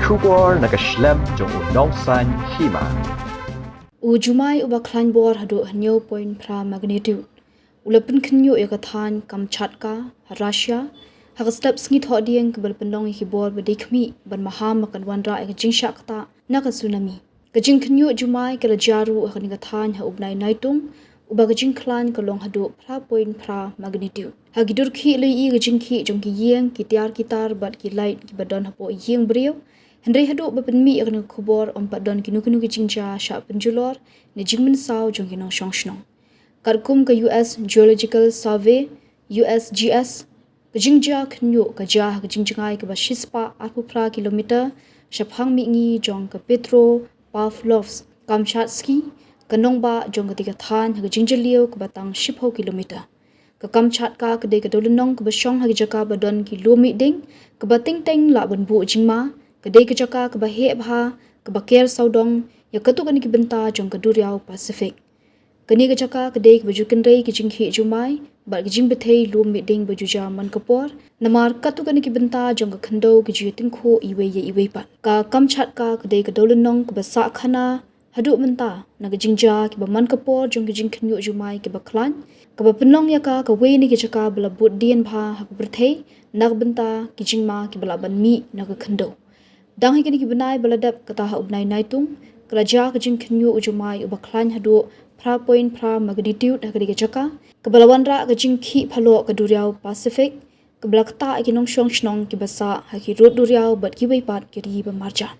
Shubor nakaslem jong unongsan Hima. Jumai uba Khynñiuh hadu 0.3 magnitude. Ulapin Khynñiuh yakathan Kamchatka, Russia, hakaslap sngi thodieng kebal pendong hibor bedikmi ban maham makan wanra ekajing shakta naka tsunami. Kajing Khynñiuh Jumai kala jaru akanikathan ha ubnai naitung uba kajing klan kalong hadu 0.3 magnitude. Hagidur ki lui kajing ki jong ki yeng ki tiar kitar bat ki light ki badon hapo yeng beriu. Hendrai hadu bapenmi akan kubor ompat don kinu kicingja syak penjulor ni jingmen saw jong kinong shong. Karkum ke US Geological Survey USGS kejingja Khynñiuh kajah kejingjangai ke bashispa 40 kilometer shaphang mingi jong ke Petro Pavlovsk Kamchatsky kanongba jong ke tiga than kejingjalio ke batang 10 kilometer. Ke Kamchatka ke de ke dolunong ke basyong hagi jaka badon ki lumi ding ke bating teng la banbu jingma kedai kejaka ke bahek bha ke bakir saudong ya ketukan ki benta jong ke Duriau Pasifik. Keni kejaka kedai ke baju kendrai ke jinghi Jumai bat ke jing bethei lum miding baju jaman kepor namar ketukan ki benta jong ke khendo ke ju tingkho iwe pat. Ka Kamchatka kedai ke dolunong ke basak khana haduk menta na ke jingja ke baman kepor jong ke jing Khynñiuh Jumai ke baklan ke bapenong ya ka we ni kejaka belabut dien bha hak berthei nak benta ke jingma ke belaban mi na ke khendo. Dang hikini ki benai baladap kata ha ubnai naitung keraja kejing Khynñiuh Jumai ubaklan hadu 0.3 magnitude hakadi kejaka kebalawan ra kejing ki phalo ke Duriau Pasifik kebelakta ikinong shong ki basa haki rut Duriau bat ki weipat kiri bemarja.